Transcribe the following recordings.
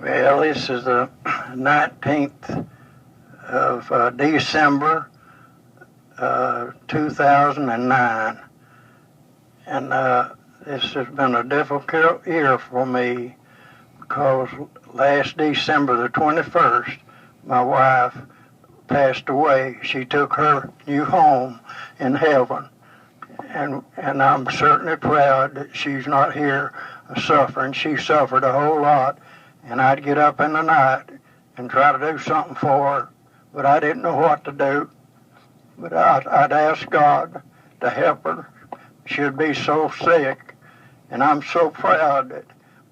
Well, this is the 19th of December, 2009, and this has been a difficult year for me because last December the 21st, my wife passed away. She took her new home in heaven, and I'm certainly proud that she's not here suffering. She suffered a whole lot, and I'd get up in the night and try to do something for her, but I didn't know what to do. But I'd ask God to help her. She'd be so sick, and I'm so proud that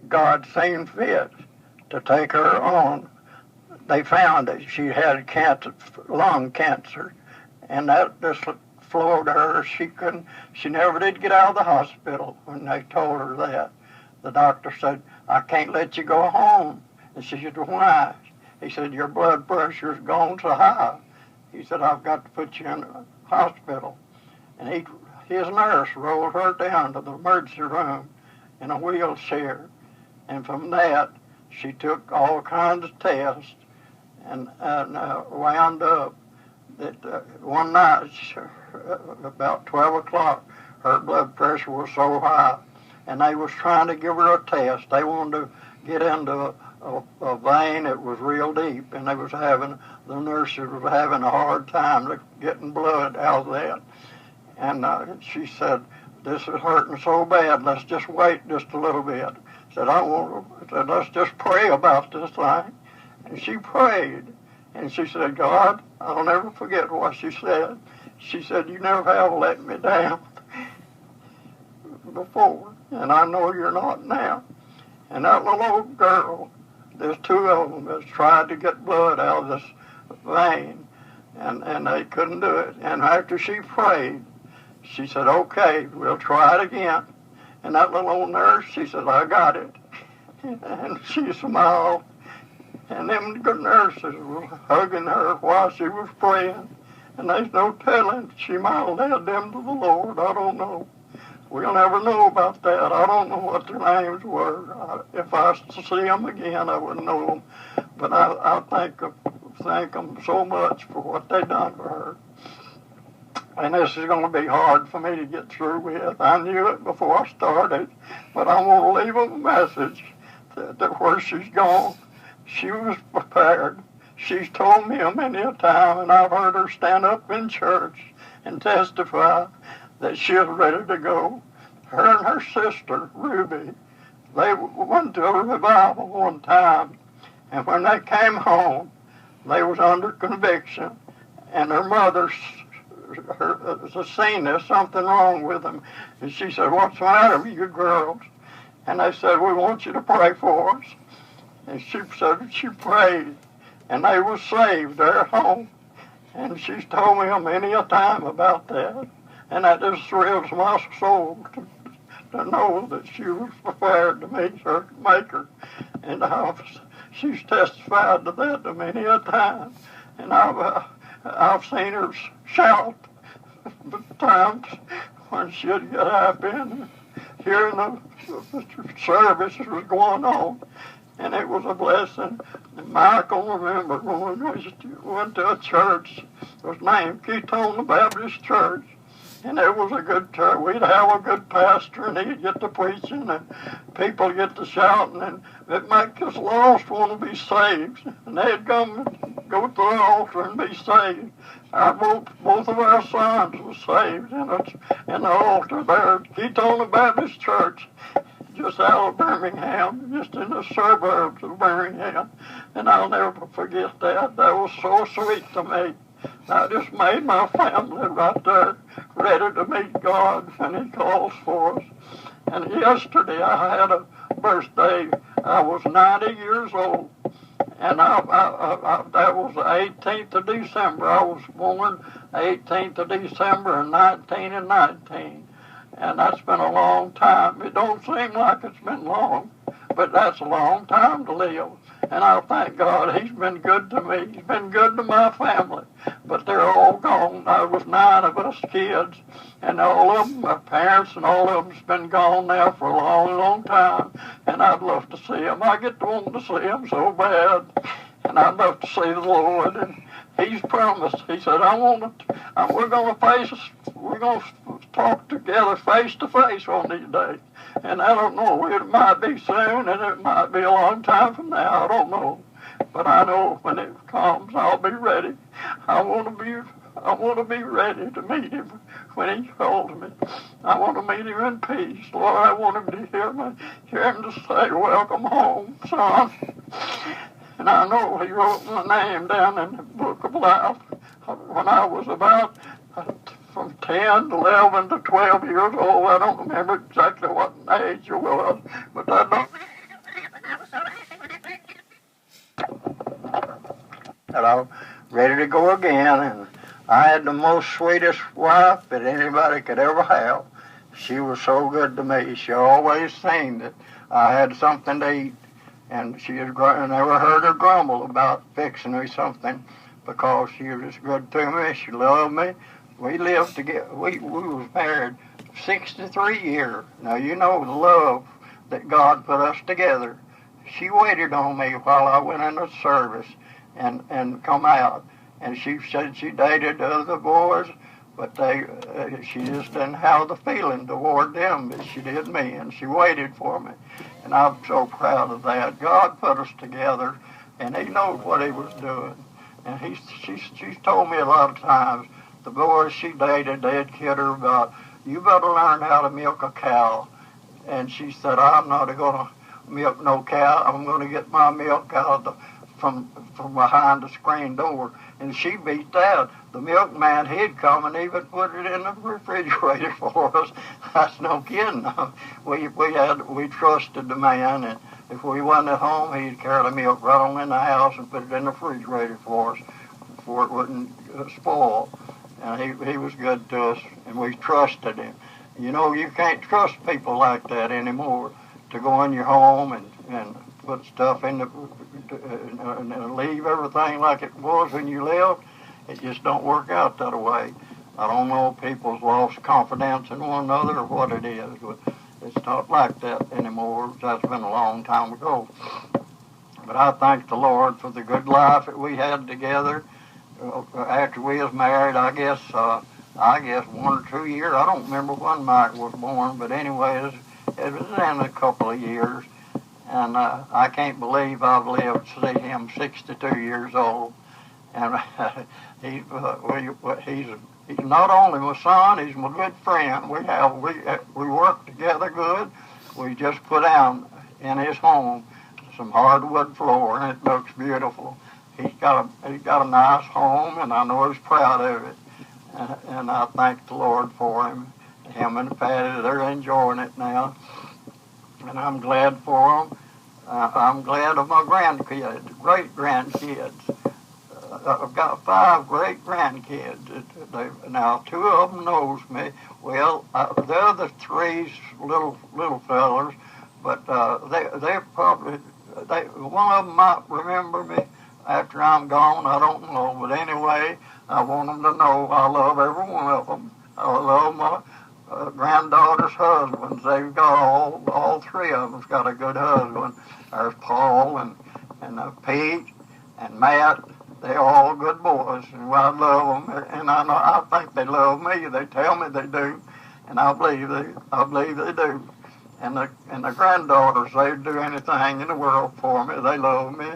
God seen fit to take her on. They found that she had cancer, lung cancer, and that just floored her. She never did get out of the hospital when they told her that. The doctor said, "I can't let you go home." And she said, "Why?" He said, "Your blood pressure's gone so high." He said, "I've got to put you in the hospital." And his nurse rolled her down to the emergency room in a wheelchair. And from that, she took all kinds of tests and wound up that one night, about 12 o'clock, her blood pressure was so high, and they was trying to give her a test. They wanted to get into a vein that was real deep, and the nurses was having a hard time getting blood out of that. And she said, "This is hurting so bad, let's just wait just a little bit." Said, "Let's just pray about this thing." And she prayed, and she said, "God," I'll never forget what she said. She said, "You never have let me down before, and I know you're not now." And that little old girl, there's two of them that's tried to get blood out of this vein, and they couldn't do it. And after she prayed, she said, "Okay, we'll try it again." And that little old nurse, she said, "I got it." And she smiled, and them good nurses were hugging her while she was praying. And there's no telling, she might have led them to the Lord. I don't know. We'll never know about that. I don't know what their names were. If I see them again, I wouldn't know them. But I thank them so much for what they done for her. And this is going to be hard for me to get through with. I knew it before I started, but I'm going to leave them a message that where she's gone, she was prepared. She's told me many a time, and I've heard her stand up in church and testify that she was ready to go. Her and her sister, Ruby, they went to a revival one time, and when they came home, they was under conviction, and their mother seen there's something wrong with them. And she said, "What's the matter with you girls?" And they said, "We want you to pray for us." And she said she prayed, and they were saved there at home. And she's told me many a time about that. And that just thrills my soul to know that she was prepared to meet her Maker. And she's testified to that many a time. And I've seen her shout the times when she'd get up in hearing the service was going on. And it was a blessing. And Michael, remember, when we went to a church, it was named Ketone Baptist Church. And it was a good church. We'd have a good pastor, and he'd get to preaching, and people get to shouting, and it makes us lost want to be saved. And they'd come and go to the altar and be saved. Both of our sons were saved in the altar there at Ketone Baptist Church, just out of Birmingham, just in the suburbs of Birmingham. And I'll never forget that. That was so sweet to me. I just made my family right there ready to meet God when He calls for us. And yesterday I had a birthday. I was 90 years old. And that was the 18th of December. I was born 18th of December in 1919. And that's been a long time. It don't seem like it's been long, but that's a long time to live. And I thank God He's been good to me. He's been good to my family. but they're all gone. There was 9 of us kids, and all of them, our parents and all of them's been gone now for a long, long time, and I'd love to see them. I get to want to see them so bad, and I'd love to see the Lord, and He's promised. He said, we're going to talk together face to face on these days. And I don't know, it might be soon, and it might be a long time from now. I don't know. But I know when it comes, I'll be ready. I want to be ready to meet Him when He calls me. I want to meet Him in peace. Lord, I want Him to hear Him to say, welcome home, son. And I know He wrote my name down in the book of life when I was about from 10, 11 to 12 years old. I don't remember exactly what age it was, but I know that I'm ready to go again. And I had the most sweetest wife that anybody could ever have. She was so good to me. She always seen that I had something to eat. And she had never heard her grumble about fixing me something, because she was good to me. She loved me. We lived together. We was married 63 years. Now, you know the love that God put us together. She waited on me while I went into service and come out. And she said she dated other boys, but she just didn't have the feeling toward them that she did me, and she waited for me. And I'm so proud of that. God put us together, and He knows what He was doing. And she's told me a lot of times, the boys she dated, they'd kid her about, you better learn how to milk a cow. And she said, I'm not going to milk no cow. I'm going to get my milk out from behind the screen door. And she beat that. The milkman, he'd come and even put it in the refrigerator for us. That's no kidding. We trusted the man, and if we wasn't at home, he'd carry the milk right on in the house and put it in the refrigerator for us before it wouldn't spoil. And he was good to us, and we trusted him. You know, you can't trust people like that anymore, to go in your home and put stuff in and leave everything like it was when you left. It just don't work out that way. I don't know if people's lost confidence in one another or what it is, but it's not like that anymore. That's been a long time ago. But I thank the Lord for the good life that we had together. After we was married, I guess 1 or 2 years. I don't remember when Mike was born, but anyway, it was in a couple of years. And I can't believe I've lived to see him 62 years old. And he's not only my son, he's my good friend. We work together good. We just put down in his home some hardwood floor, and it looks beautiful. He's got a nice home, and I know he's proud of it. And I thank the Lord for him. Him and Patty, they're enjoying it now. And I'm glad for them. I'm glad of my grandkids, great-grandkids. I've got 5 great-grandkids. Now, 2 of them knows me. Well, the other 3's little fellers, but they're probably, one of them might remember me after I'm gone. I don't know. But anyway, I want them to know I love every one of them. I love my granddaughter's husbands. They've got all 3 of them's got a good husband. There's Paul and Pete and Matt. They're all good boys, and I love them. And I think they love me. They tell me they do, and I believe they do. And the granddaughters, they'd do anything in the world for me. They love me,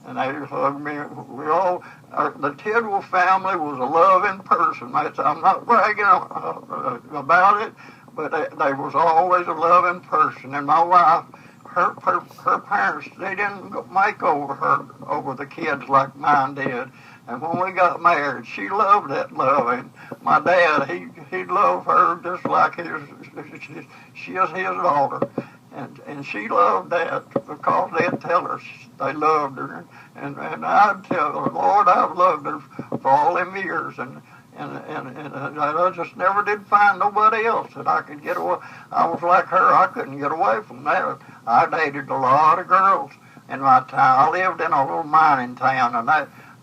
and they hug me. The Tidwell family was a loving person. I'm not bragging about it, but they was always a loving person. And my wife, her parents, they didn't make over the kids like mine did. And when we got married, she loved that loving. My dad, he loved her just like she is his daughter. And she loved that because they'd tell her they loved her. And I'd tell her, Lord, I've loved her for all them years. And I just never did find nobody else that I could get away. I was like her. I couldn't get away from that. I dated a lot of girls in my time. I lived in a little mining town, and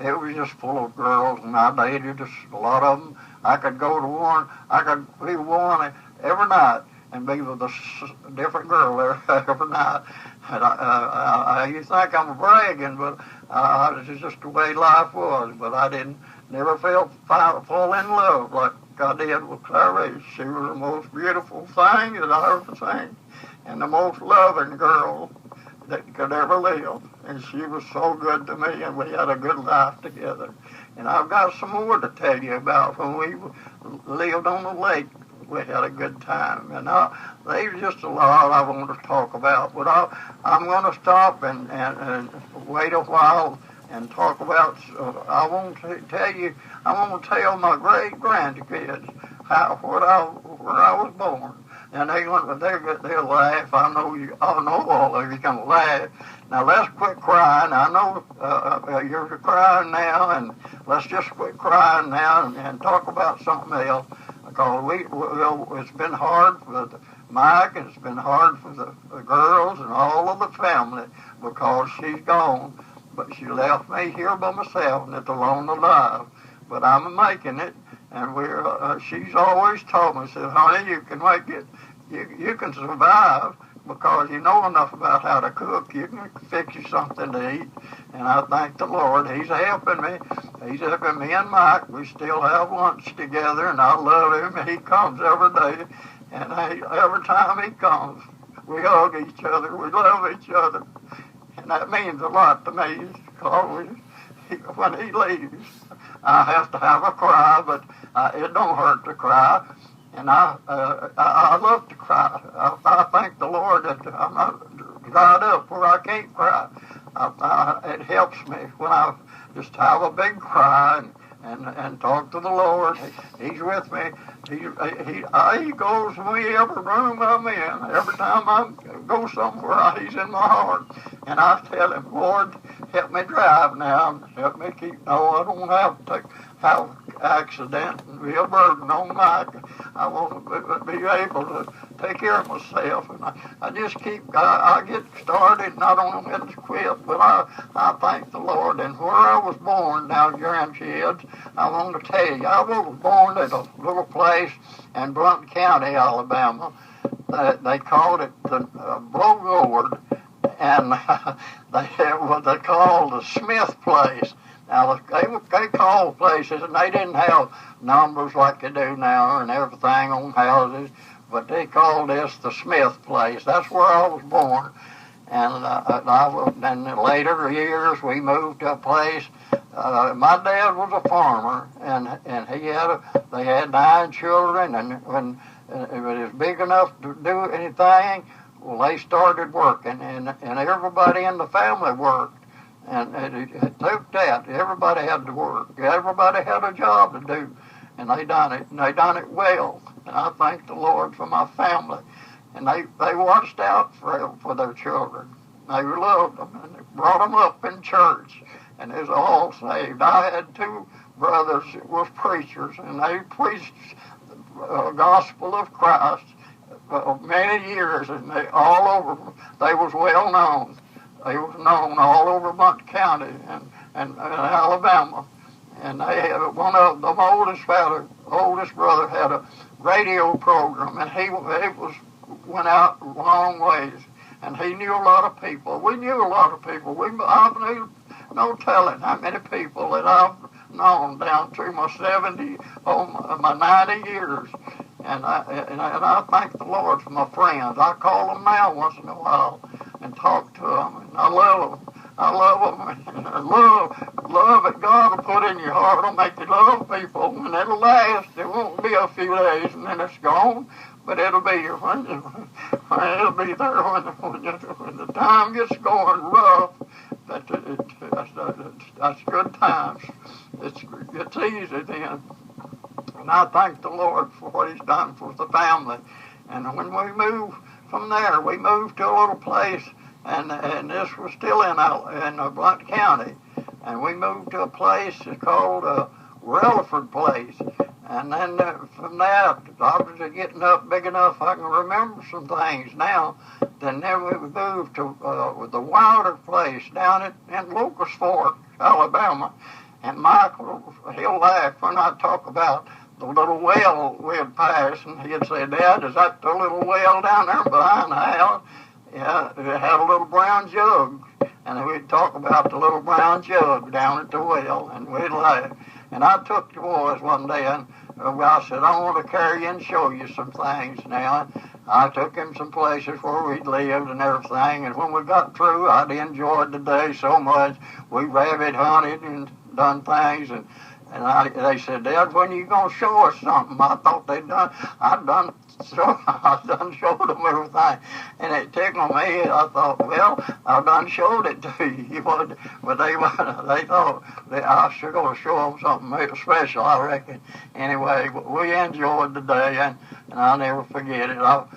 it was just full of girls, and I dated just a lot of them. I could go to one, I could be one every night and be with a different girl every night. And you think I'm bragging, but it's just the way life was. But I didn't never fall in love like I did with Clarice. She was the most beautiful thing that I ever seen, and the most loving girl that could ever live. And she was so good to me, and we had a good life together. And I've got some more to tell you about when we lived on the lake. We had a good time. And there's just a lot I want to talk about. But I'm going to stop and wait a while and talk about, I want to tell my great-grandkids where I was born. And they'll laugh. I know all of you going to laugh. Now let's quit crying. I know you're crying now, and let's just quit crying now and talk about something else. Because it's been hard for Mike, and it's been hard for the girls and all of the family because she's gone. But she left me here by myself, and it's alone alive. But I'm making it, and she's always told me, said, honey, you can make it, you can survive because you know enough about how to cook. You can fix you something to eat. And I thank the Lord. He's helping me. He's helping me and Mike. We still have lunch together, and I love him. He comes every day, and every time he comes, we hug each other. We love each other. And that means a lot to me because when he leaves, I have to have a cry, but it don't hurt to cry. And I love to cry. I thank the Lord that I'm not dried up where I can't cry. It helps me when I just have a big cry and talk to the Lord. He's with me. He goes with me every room I'm in. Every time I go somewhere, he's in my heart. And I tell him, Lord, help me drive now. Help me keep. No, I don't have to have an accident and be a burden on Mike. I want to be able to take care of myself. And I just I get started and I don't know when to quit. But I thank the Lord. And where I was born now, grandkids, I want to tell you, I was born at a little place in Blount County, Alabama. They called it the Blowgourd, and they called the Smith place. Now, they called places, and they didn't have numbers like they do now and everything on houses, but they called this the Smith place. That's where I was born. And in later years, we moved to a place. My dad was a farmer, and they had 9 children, and when it was big enough to do anything, well, they started working, and everybody in the family worked. And it took that. Everybody had to work. Everybody had a job to do, and they done it, and they done it well. And I thank the Lord for my family. And they watched out for their children. They loved them, and they brought them up in church, and they was all saved. I had 2 brothers that was preachers, and they preached the gospel of Christ many years, and they was well known. They was known all over Blount County and Alabama. And they had one of them, oldest brother had a radio program, and he went out long ways, and he knew a lot of people. We knew a lot of people. I knew no telling how many people that I've known down through my 90 years. And I thank the Lord for my friends. I call them now once in a while and talk to them, and I love them. I love them, and love that God will put in your heart will make you love people, and it'll last. It won't be a few days and then it's gone, but it'll be there when the time gets going rough. That's good times. It's easy then. And I thank the Lord for what He's done for the family. And when we moved from there, we moved to a little place, and this was still in Blount County. And we moved to a place called Rutherford place. And then from that, I was getting up big enough I can remember some things now. Then we moved to the Wilder place down in Locust Fork, Alabama. And Michael, he'll laugh when I talk about the little well we'd pass, and he'd say, "Dad, is that the little well down there behind the house?" Yeah, it had a little brown jug. And we'd talk about the little brown jug down at the well, and we'd laugh. And I took the boys one day, and I said, "I want to carry you and show you some things now." I took him some places where we'd lived and everything, and when we got through, I'd enjoyed the day so much. We rabbit hunted and done things, and they said, "Dad, when are you going to show us something?" I thought I'd done showed them everything, and it tickled me. I thought, well, I've done showed it to you, but they thought that I should go show them something special, I reckon. Anyway, we enjoyed the day, and I'll never forget it. I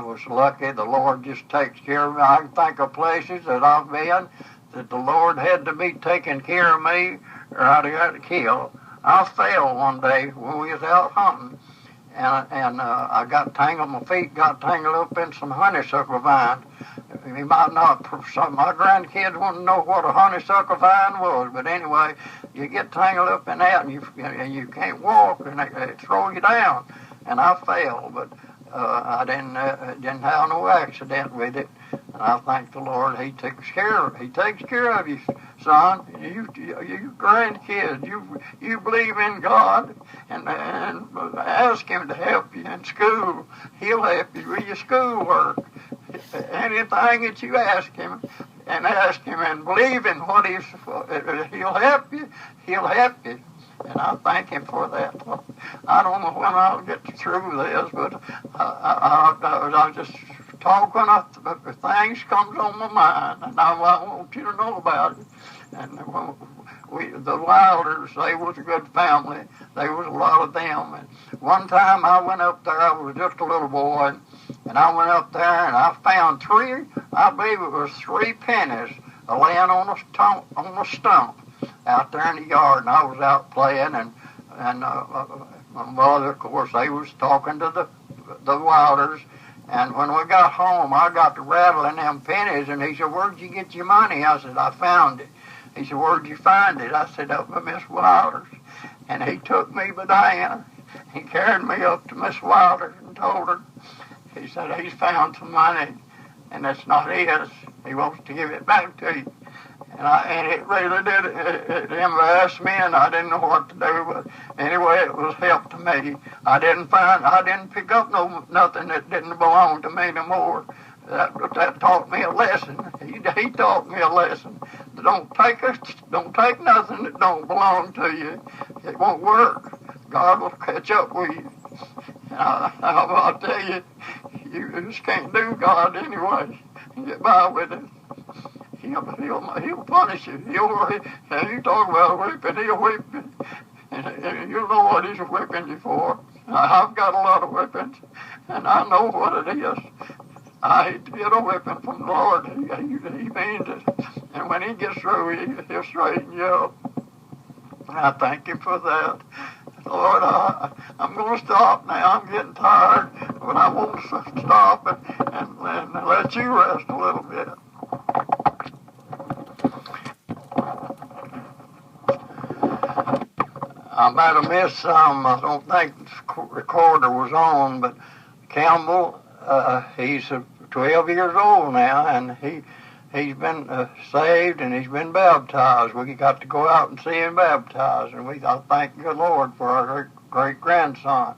was lucky. The Lord just takes care of me. I can think of places that I've been that the Lord had to be taking care of me, or I'd have got killed. I fell one day when we was out hunting. And I got tangled, my feet got tangled up in some honeysuckle vines. You might not, my grandkids wouldn't know what a honeysuckle vine was, but anyway, you get tangled up in that and you can't walk, and they throw you down. And I fell, but I didn't have no accident with it. And I thank the Lord, He takes care of you, son. You grandkids, you believe in God and ask Him to help you in school. He'll help you with your schoolwork. Anything that you ask Him and believe in what He'll help you. He'll help you. And I thank Him for that. I don't know when I'll get through this, but I just talk when things comes on my mind, and I want you to know about it. And the Wilders, they was a good family. There was a lot of them. And one time I went up there, I was just a little boy, and I went up there and I found I believe it was 3 pennies laying on a stump out there in the yard, and I was out playing, and my mother, of course, they was talking to the Wilders, and when we got home, I got to rattling them pennies, and he said, "Where'd you get your money?" I said, "I found it." He said, "Where'd you find it?" I said, "Up by Miss Wilder's." And he took me by Diana. He carried me up to Miss Wilder and told her, he said, "He's found some money, and it's not his. He wants to give it back to you." And it really did. It embarrassed me, and I didn't know what to do. But anyway, it was help to me. I didn't pick up nothing that didn't belong to me no more. That taught me a lesson. He taught me a lesson. Don't take nothing that don't belong to you. It won't work. God will catch up with you. I'll tell you, you just can't do God anyway. Get by with it. He'll punish you. You talk about whipping, he'll whip you. And you know what he's whipping you for. I've got a lot of whippings, and I know what it is. I hate to get a whipping from the Lord. He means it. And when He gets through, He'll straighten you up. I thank Him for that. Lord, I'm going to stop now. I'm getting tired, but I won't stop and let you rest a little bit. I might have missed some. I don't think the recorder was on, but Campbell, he's 12 years old now, and he's been saved and he's been baptized. We got to go out and see him baptized, and I thank the Lord for our great grandson.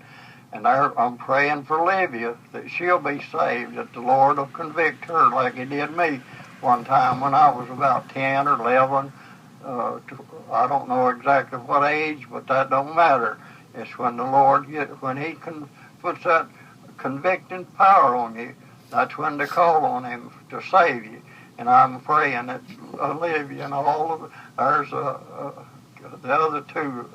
And I'm praying for Livia that she'll be saved, that the Lord will convict her like He did me one time when I was about 10 or 11. I don't know exactly what age, but that don't matter. It's when the Lord when He puts that convicting power on you, that's when they call on Him to save you. And I'm praying that Olivia and all of there's the other two,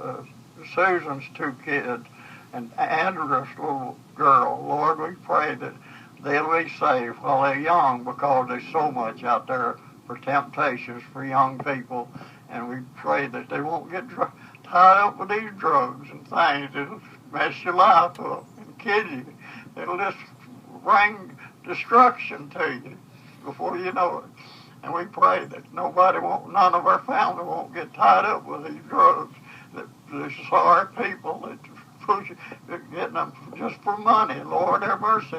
Susan's 2 kids, and Andrew's little girl. Lord, we pray that they'll be saved while they're young, because there's so much out there for temptations for young people. And we pray that they won't get tied up with these drugs and things. It'll mess your life up and kill you. It'll just bring destruction to you before you know it. And we pray that none of our family won't get tied up with these drugs. That these sorry people that they're getting them just for money. Lord have mercy,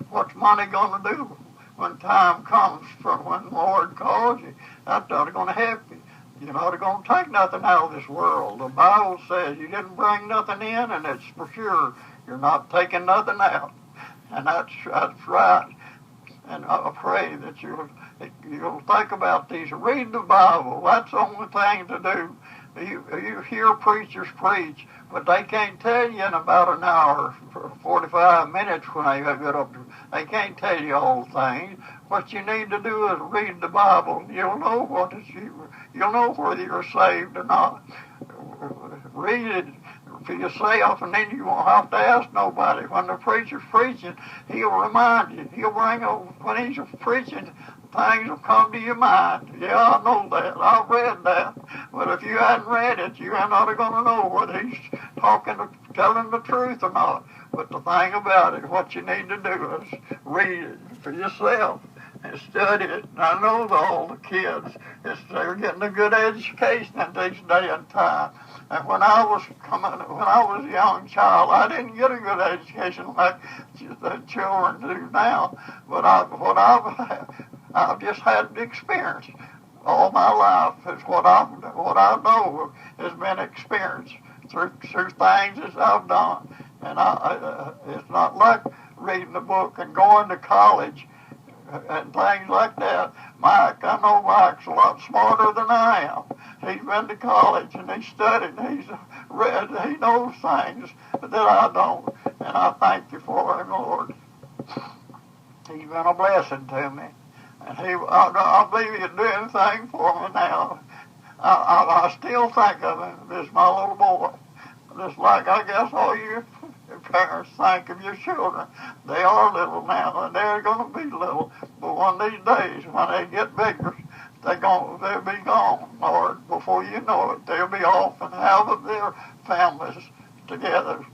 what's money going to do when time comes from when the Lord calls you? That's not going to help you. You're not going to take nothing out of this world. The Bible says you didn't bring nothing in, and it's for sure you're not taking nothing out. And that's right. And I pray that you'll think about these. Read the Bible. That's the only thing to do. You hear preachers preach, but they can't tell you in about an hour, 45 minutes when they get up. They can't tell you all things. What you need to do is read the Bible. You'll know you'll know whether you're saved or not. Read it for yourself, and then you won't have to ask nobody. When the preacher's preaching, he'll remind you. He'll bring up, when he's preaching, things will come to your mind. Yeah, I know that. I've read that. But if you hadn't read it, you are not going to know whether he's telling the truth or not. But the thing about it, what you need to do is read it for yourself and study it. And I know all the kids, they're getting a good education in this day and time. And when I was a young child, I didn't get a good education like the children do now. But I've just had the experience. All my life is what I know has been experienced through things that I've done. And it's not like reading a book and going to college and things like that. I know Mike's a lot smarter than I am. He's been to college and he's studied, he's read, he knows things that I don't. And I thank you for him, Lord. He's been a blessing to me. And I believe he'd do anything for me now. I still think of him as my little boy. Just like I guess all you parents think of your children. They are little now, and they're going to be little. But one of these days, when they get bigger, they'll be gone, Lord. Before you know it, they'll be off and have their families together.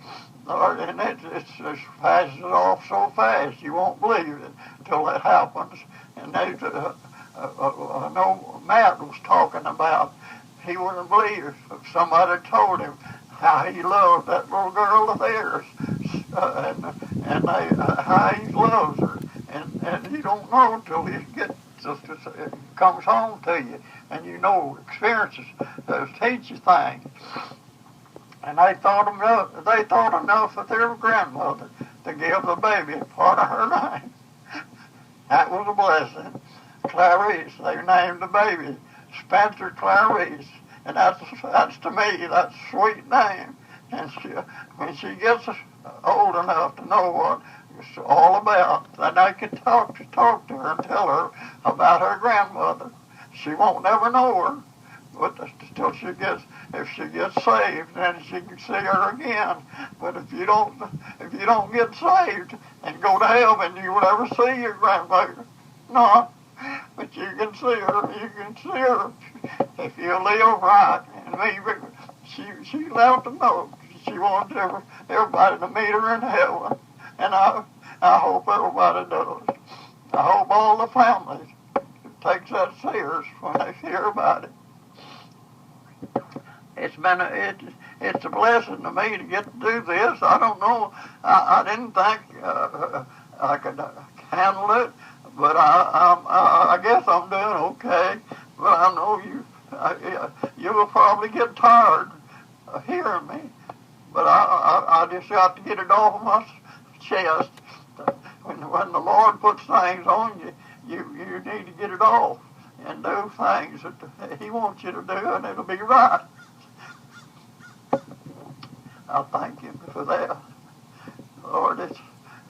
Lord, and it passes off so fast, you won't believe it till it happens. And I know Matt was talking about, he wouldn't believe if somebody told him how he loved that little girl of theirs, and how he loves her, and you don't know until it comes home to you, and you know experiences teach you things. And they thought enough of their grandmother to give the baby part of her name. That was a blessing. Clarice, they named the baby Spencer Clarice. And that's to me, that's a sweet name. And when she gets old enough to know what it's all about, then I can talk to her and tell her about her grandmother. She won't never know her, but if she gets saved, then she can see her again. But if you don't get saved and go to heaven, you will never see your grandmother. No. But you can see her if you live right. And she loved to know. She wanted everybody to meet her in heaven. And I hope everybody does. I hope all the families takes that serious when they hear about it. It's a blessing to me to get to do this. I don't know. I didn't think I could handle it. But I guess I'm doing okay. But I know you will probably get tired of hearing me. But I just got to get it off of my chest. When the Lord puts things on you, you need to get it off and do things that He wants you to do, and it'll be right. I thank Him for that. Lord,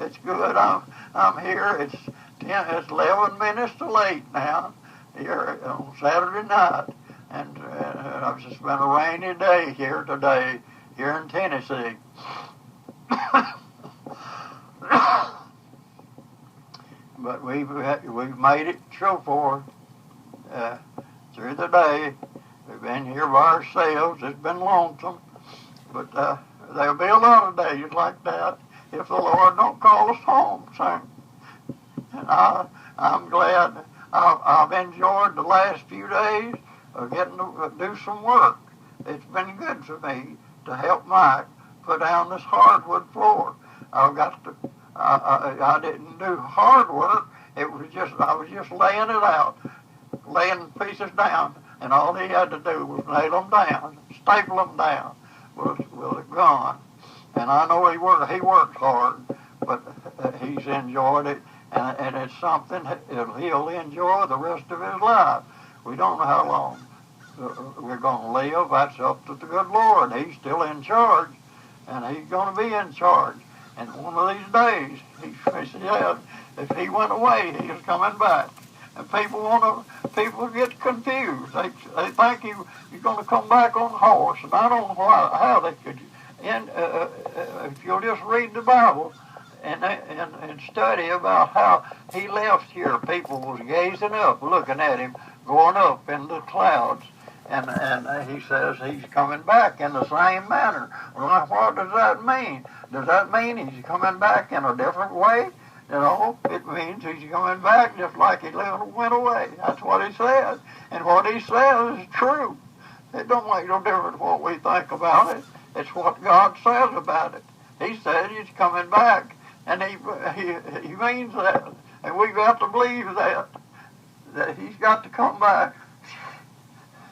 it's good. I'm here. It's 11 minutes to late now, here on Saturday night, and it's just been a rainy day here today, here in Tennessee. But we've made it so far through the day, We've been here by ourselves. It's been lonesome. But there'll be a lot of days like that if the Lord don't call us home soon. And I'm glad I've enjoyed the last few days of getting to do some work. It's been good for me to help Mike put down this hardwood floor. I didn't do hard work. I was just laying it out, laying pieces down, and all he had to do was nail them down, staple them down. Was gone. And I know he works hard, but he's enjoyed it, and it's something he'll enjoy the rest of his life. We don't know how long we're going to live. That's up to the good Lord. He's still in charge, and he's going to be in charge. And one of these days, he said, if he went away, he was coming back. And people get confused. They think you're going to come back on a horse, and I don't know how they could. And if you'll just read the Bible and study about how he left here, people was gazing up, looking at him, going up in the clouds, and he says he's coming back in the same manner. Well, what does that mean? Does that mean he's coming back in a different way? You know, it means he's coming back just like he went away. That's what he said. And what he says is true. It don't make no difference what we think about it. It's what God says about it. He said he's coming back, and he means that. And we've got to believe that he's got to come back.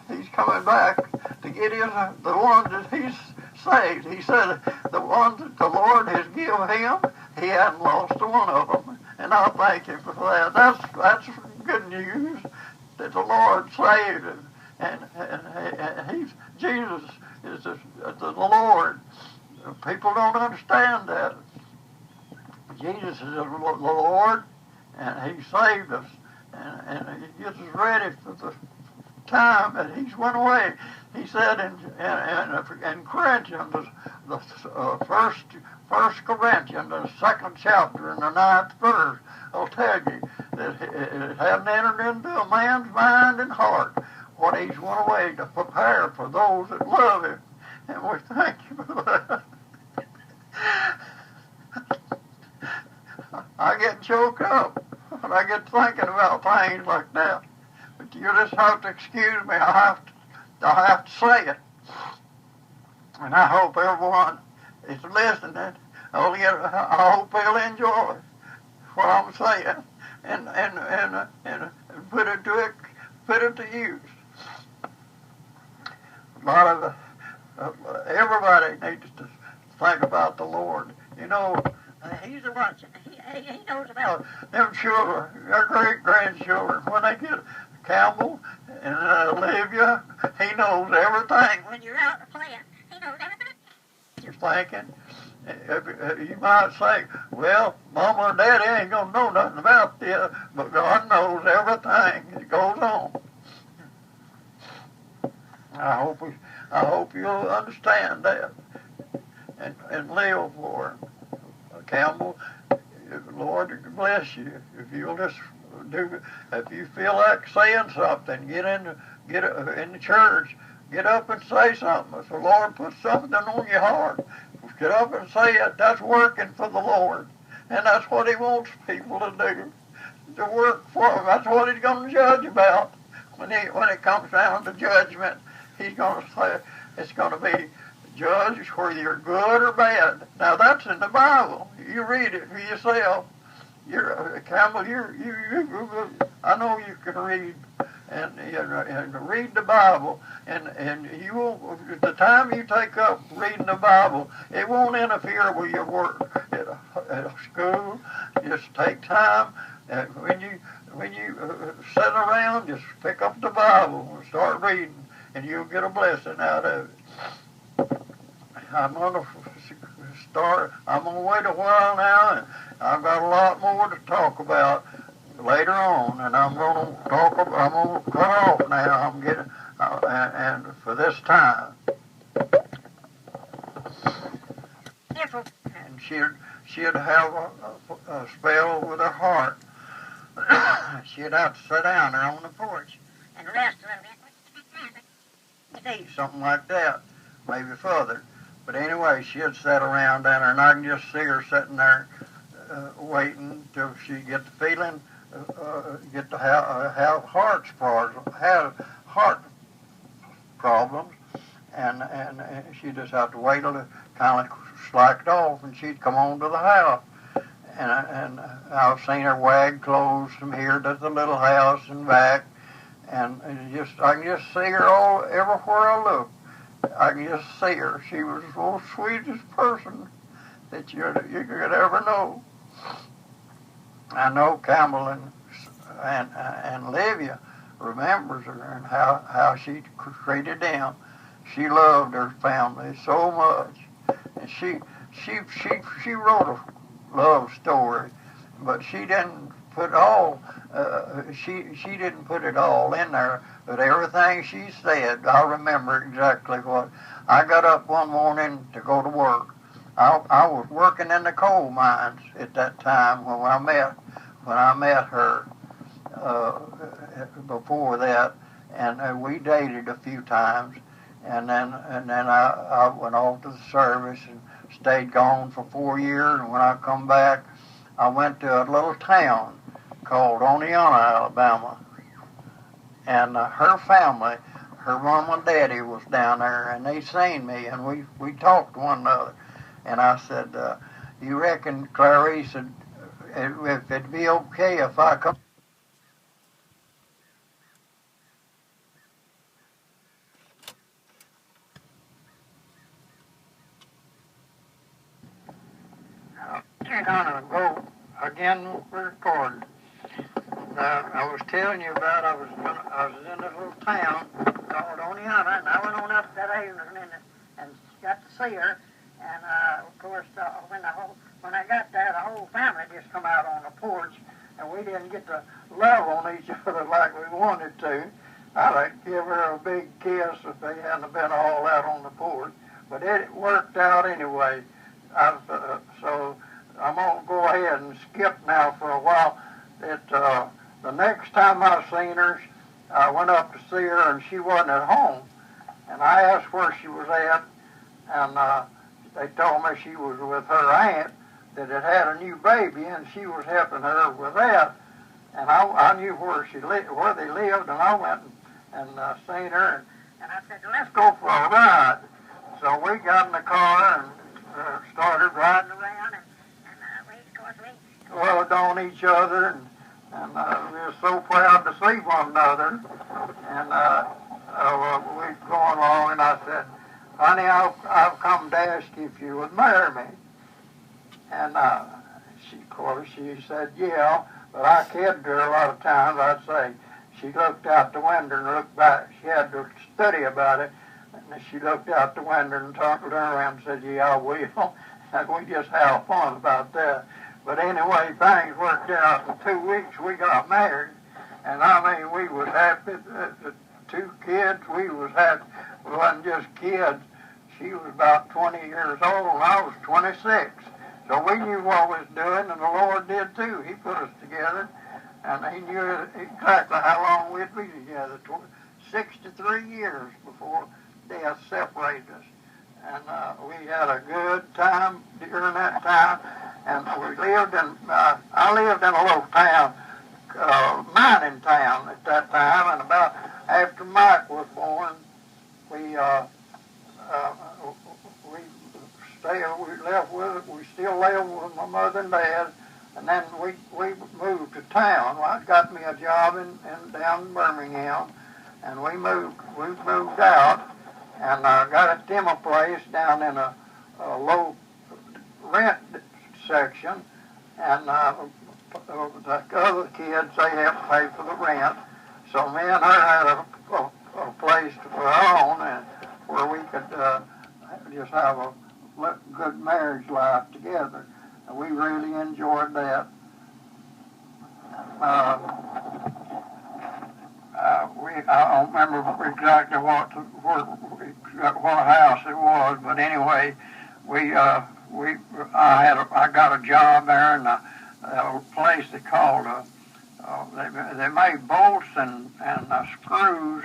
He's coming back to get the ones that he's saved. He said the ones that the Lord has given him, he hadn't lost one of them. And I thank him for that. That's good news that the Lord saved him. And Jesus is the Lord. People don't understand that. Jesus is the Lord, and he saved us. And he gets us ready for the time that he's went away. He said in Corinthians, the first Corinthians, the 2nd chapter and the 9th verse, will tell you that it hadn't entered into a man's mind and heart what he's went away to prepare for those that love him. And we thank you for that. I get choked up when I get thinking about things like that. But you just have to excuse me. I have to say it. And I hope everyone is listening. I hope they'll enjoy what I'm saying and put it to use. A lot of everybody needs to think about the Lord. You know, he's the one. He knows about them children, their great-grandchildren. When they get Campbell and Olivia, he knows everything. When you're out playing, he knows everything. You're thinking, you might say, well, Mama or Daddy ain't going to know nothing about this, but God knows everything that goes on. I hope you'll understand that and live for him. Campbell, Lord bless you. If you'll just if you feel like saying something, get in the church, get up and say something. If the Lord puts something on your heart, get up and say it. That's working for the Lord, and that's what he wants people to do, to work for him. That's what he's going to judge about when it comes down to judgment. He's going to say it's going to be judged whether you're good or bad. Now that's in the Bible. You read it for yourself. Campbell, I know you can read and read the Bible, and you will. The time you take up reading the Bible, it won't interfere with your work at school. Just take time. When you sit around, just pick up the Bible and start reading, and you'll get a blessing out of it. I'm gonna wait a while now, and I've got a lot more to talk about later on, and I'm gonna cut off now. I'm getting and for this time. And she'd have a spell with her heart. She'd have to sit down there on the porch and rest a little bit. feet, something like that, maybe further. But anyway, she'd sit around down there, and I can just see her sitting there waiting till she get the feeling, get to have heart problems, and she just have to wait till it kind of slacked off, and she'd come on to the house. And I've seen her wag clothes from here to the little house and back, and I can just see her all everywhere I look. I can just see her. She was the sweetest person that you could ever know. I know Campbell and Livia remembers her and how she treated them. She loved her family so much, and she wrote a love story, but she didn't put all she didn't put it all in there. But everything she said, I remember exactly what. I got up one morning to go to work. I was working in the coal mines at that time when I met her before that, and we dated a few times, and then I went off to the service and stayed gone for 4 years. And when I come back, I went to a little town called Oneonta, Alabama, and her family, her mom and daddy was down there, and they seen me, and we talked to one another. And I said, you reckon, Clarice, if it'd be okay if I come? I'm gonna go again record. I was telling you about I was in a little town called Oneonta, and I went on up that evening and got to see her. And of course, when I got there, the whole family just come out on the porch, and we didn't get to love on each other like we wanted to. I'd like to give her a big kiss if they hadn't been all out on the porch, but it worked out anyway. So I'm gonna go ahead and skip now for a while. The next time I seen her, I went up to see her, and she wasn't at home. And I asked where she was at, and they told me she was with her aunt that had a new baby, and she was helping her with that. And I knew where they lived, and I went and seen her, and I said, let's go for a ride. So we got in the car and started riding around, and we loved on each other, and we were so proud to see one another. And we were going along, and I said, honey, I've come to ask you if you would marry me. And she said, yeah, but I kidded her a lot of times. I'd say, she looked out the window and looked back. She had to study about it. And she looked out the window and turned around and said, yeah, I will. And we just had fun about that. But anyway, things worked out. In 2 weeks, we got married. And I mean, we was happy. The 2 kids, we was happy. We wasn't just kids. She was about 20 years old, and I was 26. So we knew what we was doing, and the Lord did too. He put us together, and He knew exactly how long we'd be together. 63 years before death separated us. And we had a good time during that time. And we lived in, I lived in a little town, mining town at that time. And about after Mike was born, we still lived with my mother and dad. And then we moved to town. Well, I got me a job down in Birmingham, and we moved out, and got a demo place down in a low rent section, and the other kids, they have to pay for the rent. So me and her had a place of our own, and where we could just have a good marriage life together. And we really enjoyed that. I don't remember exactly what house it was, but anyway, I got a job there in a place they called they made bolts and screws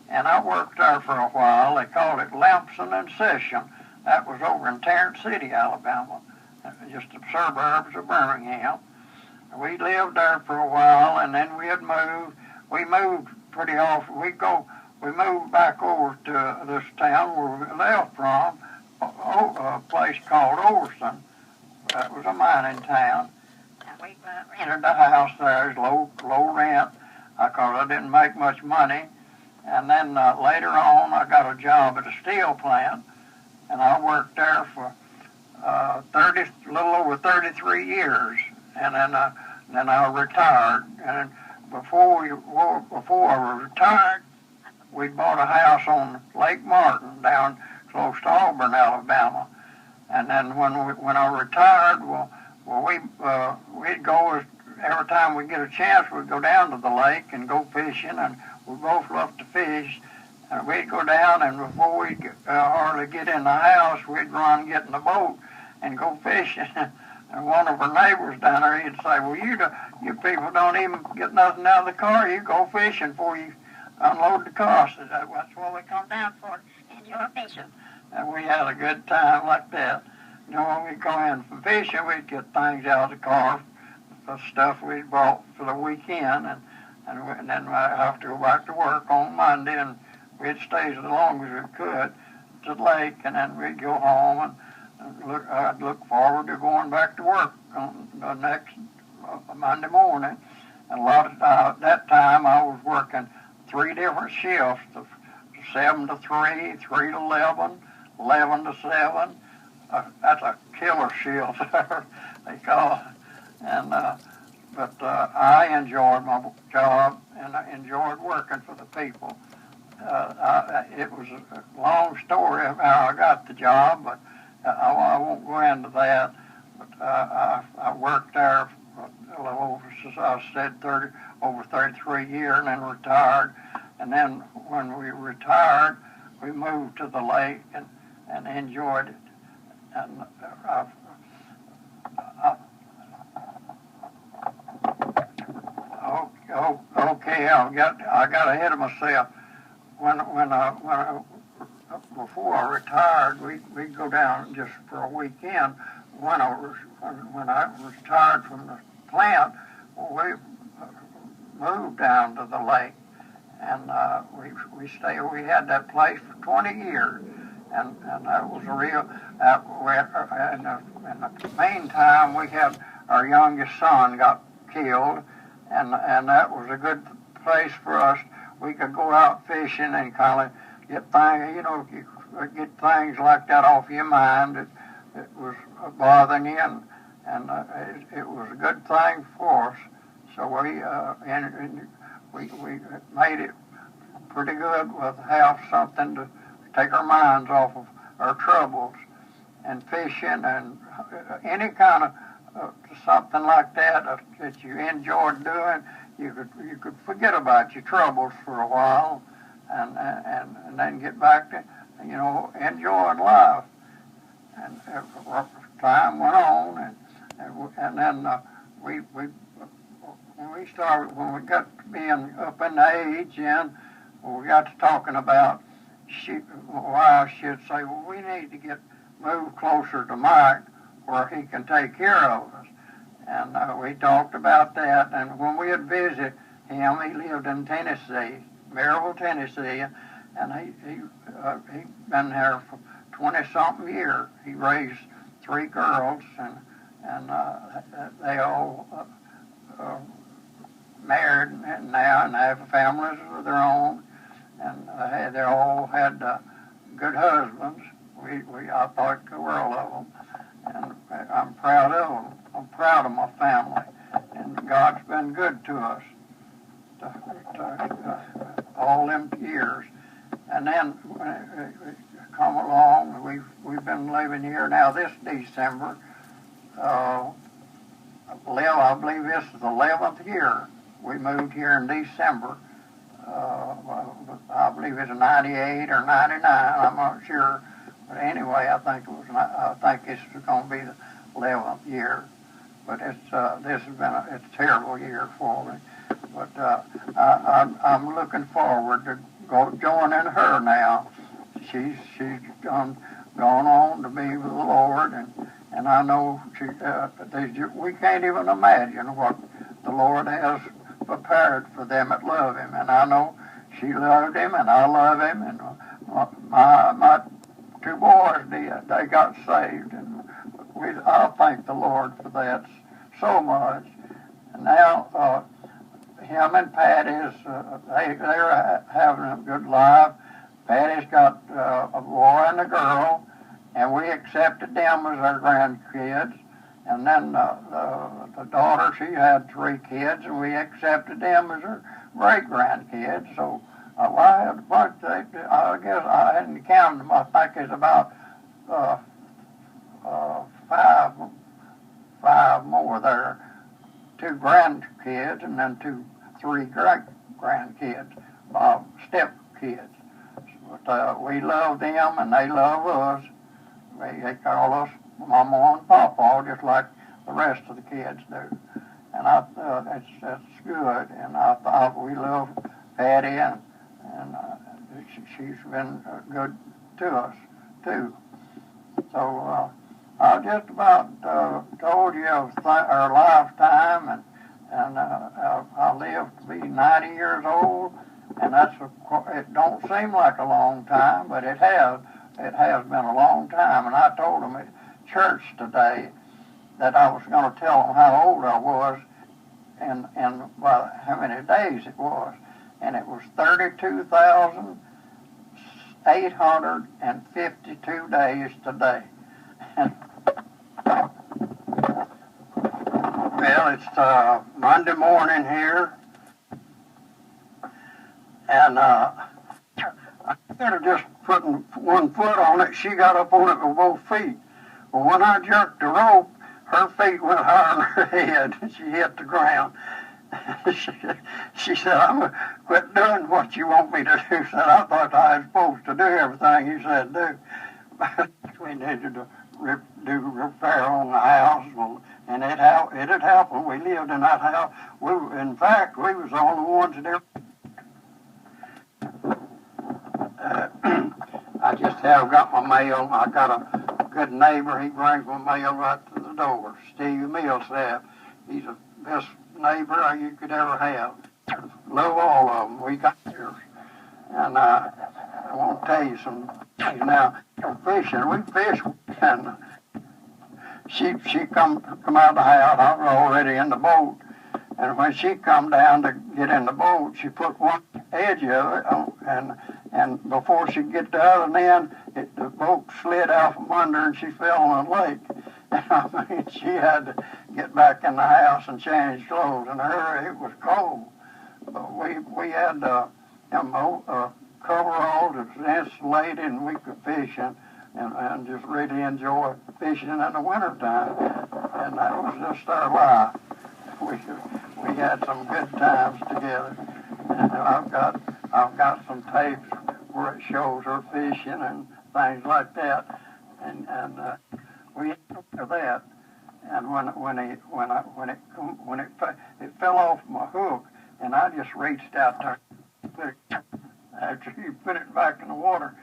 and I worked there for a while. They called it Lamson and Session. That was over in Tarrant City, Alabama, just the suburbs of Birmingham. We lived there for a while, and then we had moved. We moved pretty often. We moved back over to this town where we left from, a place called Overson. That was a mining town. And we rented a house there, low rent, because I didn't make much money. And then later on, I got a job at a steel plant, and I worked there for a little over 33 years. And then I retired. And before I retired, we bought a house on Lake Martin down close to Auburn, Alabama. And then when I retired, we'd go every time we get a chance. We'd go down to the lake and go fishing, and we both loved to fish. And we'd go down, and before we'd hardly get in the house, we'd run, get in the boat, and go fishing. And one of our neighbors down there, he'd say, "Well, you people don't even get nothing out of the car. You go fishing before you unload the car." I said, "That's what we come down for, enjoy fishing." And we had a good time like that. You know, when we'd go in for fishing, we'd get things out of the car, the stuff we'd brought for the weekend, and then I'd have to go back to work on Monday, and we'd stay as long as we could to the lake, and then we'd go home, and I'd look forward to going back to work on the next Monday morning. And a lot of that time I was working 3 different shifts, 7 to 3, 3 to 11, 11 to 7. That's a killer shift, they call it. And, but I enjoyed my job, and I enjoyed working for the people. It was a long story of how I got the job, but I won't go into that. But I worked there for a little over, as I said, over 33 years, and then retired. And then when we retired, we moved to the lake and enjoyed it. And okay, I got ahead of myself. Before I retired, we'd go down just for a weekend. When I retired from the plant, we moved down to the lake, and we stayed. We had that place for 20 years, and that was a real. In the meantime, we had our youngest son got killed, and that was a good place for us. We could go out fishing and kind of get things, get things like that off your mind. It was bothering you, and it was a good thing for us. So we made it pretty good with have something to take our minds off of our troubles, and fishing and any kind of something like that that you enjoyed doing. You could forget about your troubles for a while, and then get back to enjoying life. And time went on, and then when we got to being up in the age, and we got to talking about why she'd say, "Well, we need to move closer to Mike where he can take care of us." And we talked about that. And when we would visit him, he lived in Tennessee, Maryville, Tennessee, and he'd been there for 20-something years. He raised 3 girls, and they all married now, and they have families of their own, and they all had good husbands. I thought the world of them, and I'm proud of them. I'm proud of my family, and God's been good to us all them years. And then come along, we've been living here now this December. I believe this is the 11th year. We moved here in December. I believe it's 98 or 99. I'm not sure, but anyway, I think it's going to be the 11th year. But this has been a terrible year for me. But I'm looking forward to go joining her now. She's gone on to be with the Lord, and I know we can't even imagine what the Lord has prepared for them that love Him. And I know she loved Him, and I love Him, and my two boys did. They got saved, and I thank the Lord for that so much. And now him and Patty's, they're having a good life. Patty's got a boy and a girl, and we accepted them as our grandkids. And then the daughter, she had 3 kids, and we accepted them as her great-grandkids. So I guess I hadn't counted them. I think it's about five more there. 2 grandkids, and then 3 great-grandkids, step-kids. But we love them, and they love us. They call us Mama and Pawpaw, just like the rest of the kids do. And that's good. And I thought we love Patty, and she's been good to us, too. So I just about told you of our lifetime, and I lived to be 90 years old, and it don't seem like a long time, but it has been a long time. And I told them at church today that I was going to tell them how old I was and by how many days it was, and it was 32,852 days today. Well, it's Monday morning here, and instead of just putting one foot on it, she got up on it with both feet. Well, when I jerked the rope, her feet went higher than her head, and she hit the ground. She said, "I'm going to quit doing what you want me to do." She said, "I thought I was supposed to do everything you said do." We needed to do repair on the house, and it had happened. We lived in that house. In fact, we was the only ones that ever. I just have got my mail. I got a good neighbor. He brings my mail right to the door. Steve Millsap. He's the best neighbor you could ever have. Love all of them. We got yours. And I want to tell you some things now. Fishing. We fish, and she come out of the house. I was already in the boat. And when she come down to get in the boat, she put one edge of it on, and before she could get the other end, the boat slid out from under and she fell in the lake. And I mean, she had to get back in the house and change clothes in a hurry. It was cold. But we had coveralls that was insulated, and we could fish and just really enjoy fishing in the wintertime. And that was just our life. We had some good times together, and I've got some tapes where it shows her fishing and things like that, and we after that, and when it fell off my hook, and I just reached out there, after you put it back in the water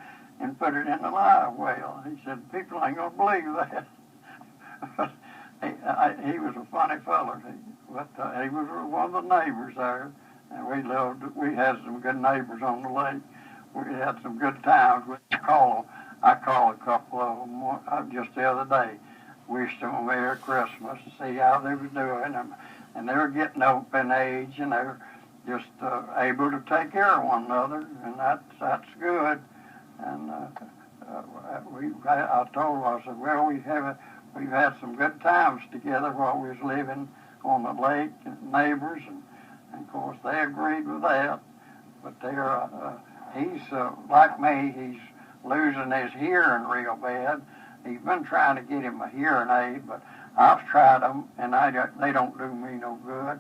and put it in the live well. He said, "People ain't gonna believe that." He was a funny feller. He was one of the neighbors there, and we had some good neighbors on the lake. We had some good times. I called a couple of them just the other day. Wished them a Merry Christmas to see how they were doing, and they were getting up in age, and they were just able to take care of one another, and that's good. And I told her, I said, "Well, we've had some good times together while we was living on the lake, and neighbors, and of course they agreed with that. But he's like me. He's losing his hearing real bad. He's been trying to get him a hearing aid, but I've tried them, and they don't do me no good.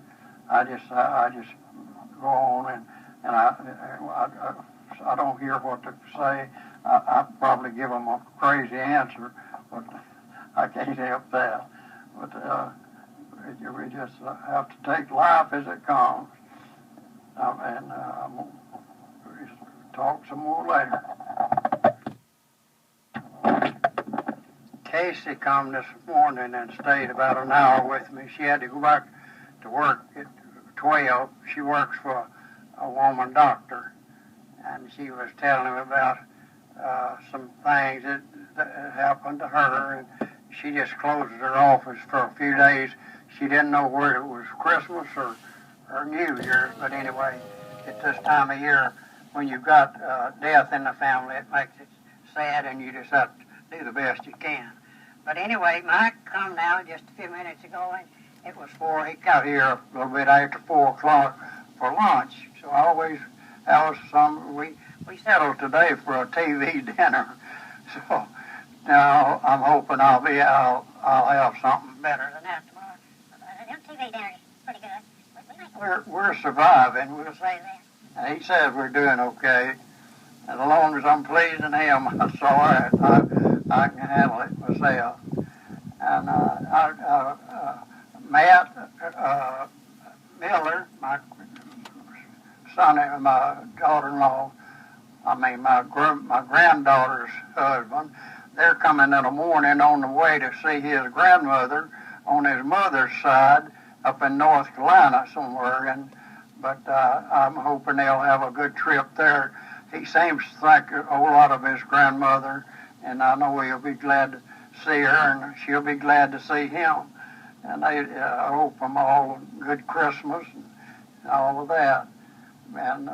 I just go on and I don't hear what they say. I probably give them a crazy answer, but I can't help that. But we just have to take life as it comes. And talk some more later. Casey come this morning and stayed about an hour with me. She had to go back to work at 12. She works for a woman doctor, and she was telling me about some things that happened to her, and she just closed her office for a few days. She didn't know whether it was Christmas or New Year's, but anyway, at this time of year, when you've got death in the family, it makes it sad, and you just have to do the best you can. But anyway, Mike come now just a few minutes ago, and it was he got here a little bit after 4 o'clock for lunch. So we settled today for a TV dinner. So now I'm hoping I'll have something better than that tomorrow. Them TV dinners is pretty good. We're surviving. We'll say that. And he says we're doing okay. And as long as I'm pleasing him, that's all right. I can handle it myself. And Matt Miller, my son and my daughter-in-law, my granddaughter's husband, they're coming in the morning on the way to see his grandmother on his mother's side up in North Carolina somewhere. But I'm hoping they'll have a good trip there. He seems to think a whole lot of his grandmother, and I know he'll be glad to see her, and she'll be glad to see him. And I hope them all a good Christmas and all of that. And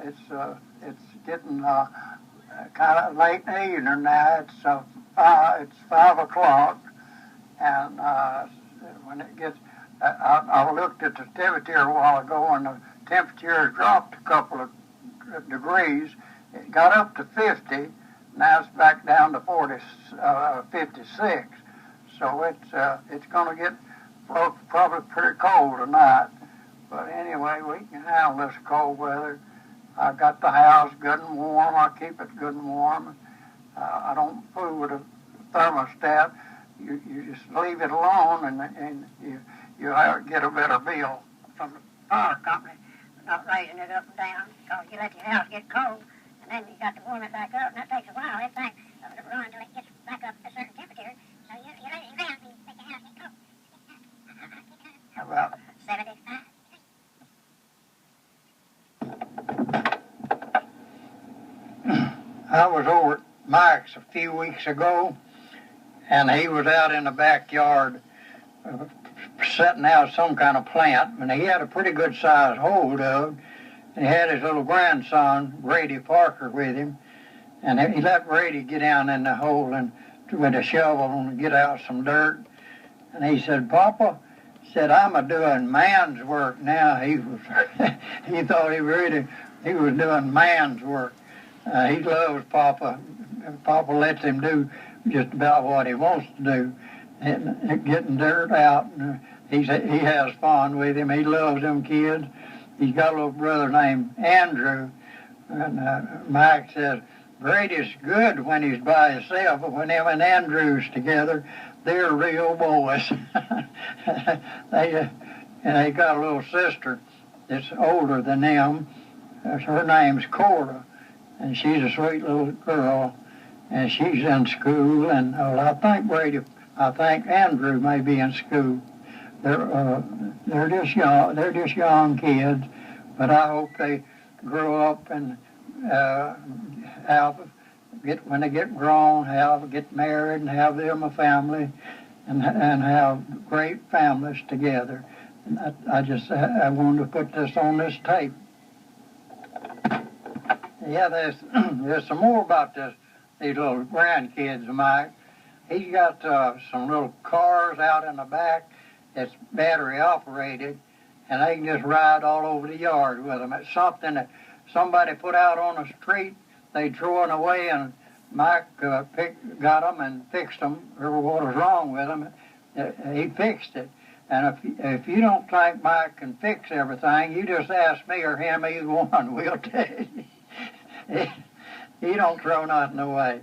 it's getting kind of late in the evening now. It's 5 o'clock, and when it gets, I looked at the temperature a while ago, and the temperature dropped a couple of degrees. It got up to 50. Now it's back down to 56. So it's going to get probably pretty cold tonight. But anyway, we can handle this cold weather. I got the house good and warm. I keep it good and warm. I don't fool with a thermostat. You just leave it alone, and you get a better bill from the power company, not raising it up and down, because you let your house get cold, and then you got to warm it back up, and that takes a while. That thing doesn't run until it gets back up to a certain temperature, so you let it down and you make your house get cold. About 75. I was over at Mike's a few weeks ago, and he was out in the backyard setting out some kind of plant, and he had a pretty good sized hole dug, and he had his little grandson, Brady Parker, with him, and he let Brady get down in the hole and with a shovel and get out some dirt, and he said, "Papa," said, "I'm a-doing man's work now." He thought he was doing man's work. He loves Papa. Papa lets him do just about what he wants to do, and getting dirt out. And he has fun with him. He loves them kids. He's got a little brother named Andrew, and Mike says Brady's good when he's by himself, but when him and Andrew's together, they're real boys. They got a little sister that's older than them. Her name's Cora, and she's a sweet little girl, and she's in school. And I think Andrew may be in school. They're just young. They're just young kids, but I hope they grow up and when they get grown, get married and have them a family, and have great families together. And I wanted to put this on this tape. Yeah, there's some more about these little grandkids of mine. He's got some little cars out in the back that's battery operated, and they can just ride all over the yard with them. It's something that somebody put out on the street, they threw it away, and Mike got them and fixed them, or what was wrong with them. He fixed it. And if you don't think Mike can fix everything, you just ask me or him, either one. We'll tell you. He don't throw nothing away.